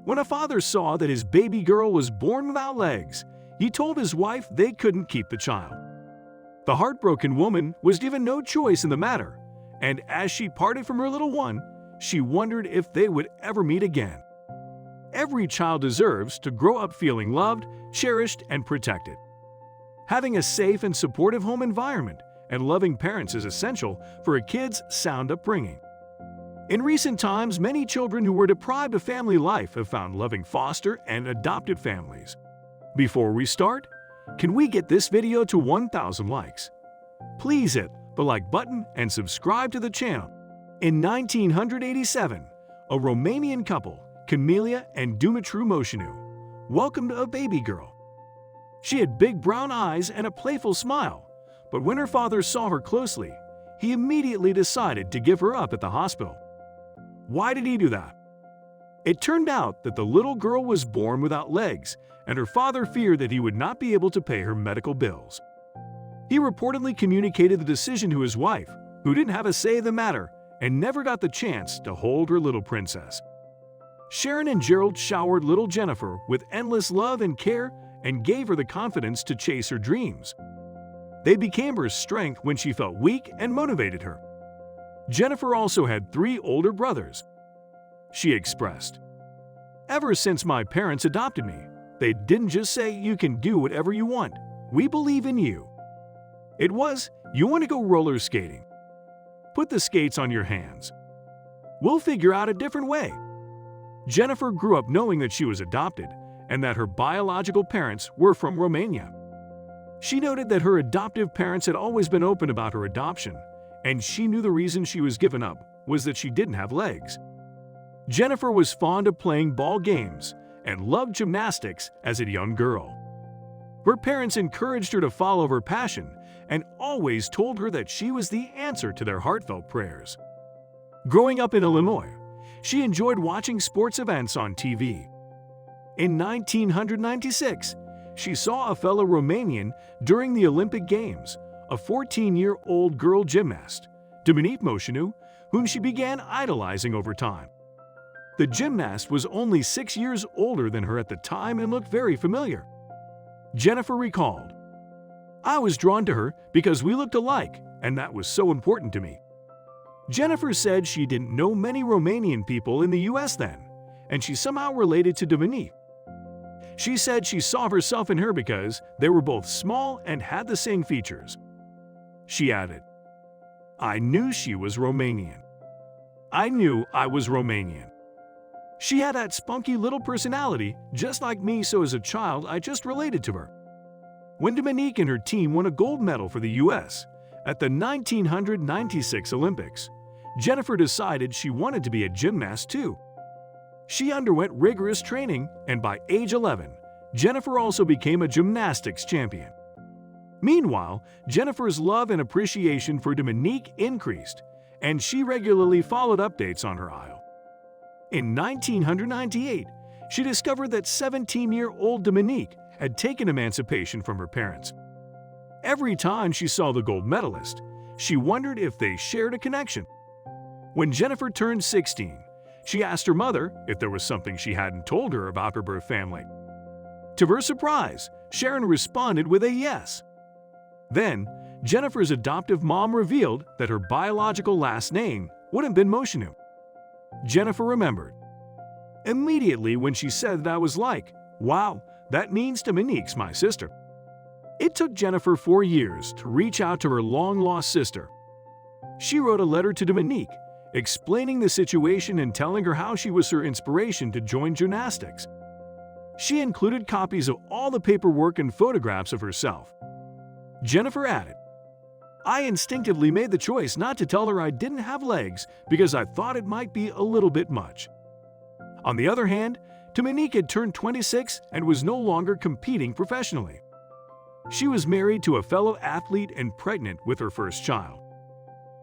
When a father saw that his baby girl was born without legs, he told his wife they couldn't keep the child. The heartbroken woman was given no choice in the matter, and as she parted from her little one, she wondered if they would ever meet again. Every child deserves to grow up feeling loved, cherished, and protected. Having a safe and supportive home environment and loving parents is essential for a kid's sound upbringing. In recent times, many children who were deprived of family life have found loving foster and adopted families. Before we start, can we get this video to 1,000 likes? Please hit the like button and subscribe to the channel. In 1987, a Romanian couple, Camelia and Dumitru Moșinu, welcomed a baby girl. She had big brown eyes and a playful smile, but when her father saw her closely, he immediately decided to give her up at the hospital. Why did he do that? It turned out that the little girl was born without legs, and her father feared that he would not be able to pay her medical bills. He reportedly communicated the decision to his wife, who didn't have a say in the matter and never got the chance to hold her little princess. Sharon and Gerald showered little Jennifer with endless love and care and gave her the confidence to chase her dreams. They became her strength when she felt weak and motivated her. Jennifer also had 3 older brothers. She expressed, "Ever since my parents adopted me, they didn't just say you can do whatever you want. We believe in you. It was, you want to go roller skating? Put the skates on your hands. We'll figure out a different way." Jennifer grew up knowing that she was adopted and that her biological parents were from Romania. She noted that her adoptive parents had always been open about her adoption, and she knew the reason she was given up was that she didn't have legs. Jennifer was fond of playing ball games and loved gymnastics as a young girl. Her parents encouraged her to follow her passion and always told her that she was the answer to their heartfelt prayers. Growing up in Illinois, she enjoyed watching sports events on TV. In 1996, she saw a fellow Romanian during the Olympic Games, a 14-year-old girl gymnast, Dumitru Moșinu, whom she began idolizing over time. The gymnast was only 6 years older than her at the time and looked very familiar. Jennifer recalled, "I was drawn to her because we looked alike, and that was so important to me." Jennifer said she didn't know many Romanian people in the US then, and she somehow related to Dumitru. She said she saw herself in her because they were both small and had the same features. She added, "I knew she was Romanian. I knew I was Romanian." She had that spunky little personality just like me, so as a child I just related to her. When Dominique and her team won a gold medal for the US at the 1996 Olympics, Jennifer decided she wanted to be a gymnast too. She underwent rigorous training, and by age 11, Jennifer also became a gymnastics champion. Meanwhile, Jennifer's love and appreciation for Dominique increased, and she regularly followed updates on her idol. In 1998, she discovered that 17-year-old Dominique had taken emancipation from her parents. Every time she saw the gold medalist, she wondered if they shared a connection. When Jennifer turned 16, she asked her mother if there was something she hadn't told her about her birth family. To her surprise, Sharon responded with a yes. Then, Jennifer's adoptive mom revealed that her biological last name would have been Moșinu. Jennifer remembered. Immediately when she said that, I was like, wow, that means Dominique's my sister. It took Jennifer 4 years to reach out to her long-lost sister. She wrote a letter to Dominique, explaining the situation and telling her how she was her inspiration to join gymnastics. She included copies of all the paperwork and photographs of herself. Jennifer added, "I instinctively made the choice not to tell her I didn't have legs because I thought it might be a little bit much." On the other hand, Dominique had turned 26 and was no longer competing professionally. She was married to a fellow athlete and pregnant with her first child.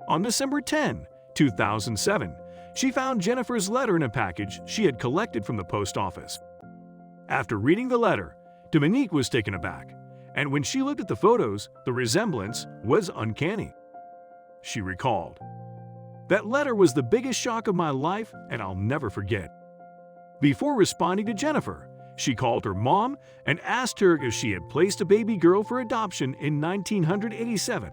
On December 10, 2007, she found Jennifer's letter in a package she had collected from the post office. After reading the letter, Dominique was taken aback, and when she looked at the photos, the resemblance was uncanny. She recalled, "That letter was the biggest shock of my life, and I'll never forget. Before responding to Jennifer, she called her mom and asked her if she had placed a baby girl for adoption in 1987.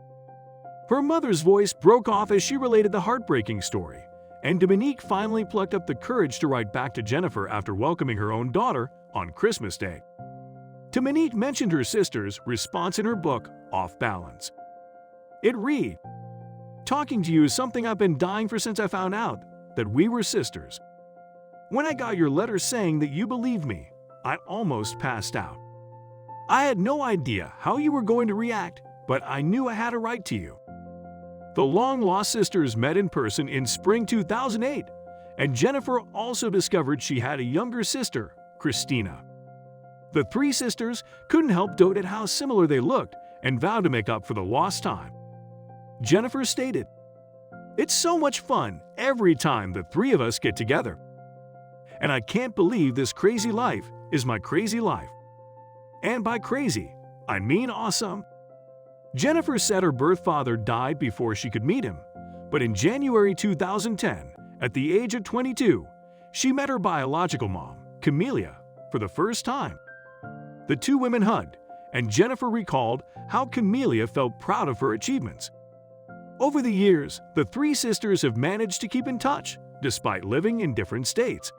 Her mother's voice broke off as she related the heartbreaking story, and Dominique finally plucked up the courage to write back to Jennifer after welcoming her own daughter on Christmas Day. Dominique mentioned her sister's response in her book, Off Balance. It read, "Talking to you is something I've been dying for since I found out that we were sisters. When I got your letter saying that you believed me, I almost passed out. I had no idea how you were going to react, but I knew I had a right to you." The long-lost sisters met in person in spring 2008, and Jennifer also discovered she had a younger sister, Christina. The three sisters couldn't help dote at how similar they looked and vowed to make up for the lost time. Jennifer stated, "It's so much fun every time the three of us get together. And I can't believe this crazy life is my crazy life. And by crazy, I mean awesome." Jennifer said her birth father died before she could meet him, but in January 2010, at the age of 22, she met her biological mom, Camelia, for the first time. The two women hugged, and Jennifer recalled how Camelia felt proud of her achievements. Over the years, the three sisters have managed to keep in touch, despite living in different states.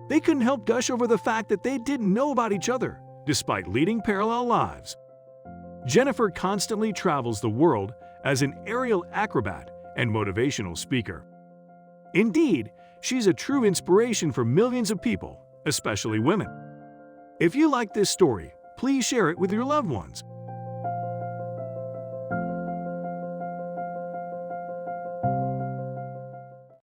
They couldn't help gush over the fact that they didn't know about each other, despite leading parallel lives. Jennifer constantly travels the world as an aerial acrobat and motivational speaker. Indeed, she's a true inspiration for millions of people, especially women. If you like this story, please share it with your loved ones.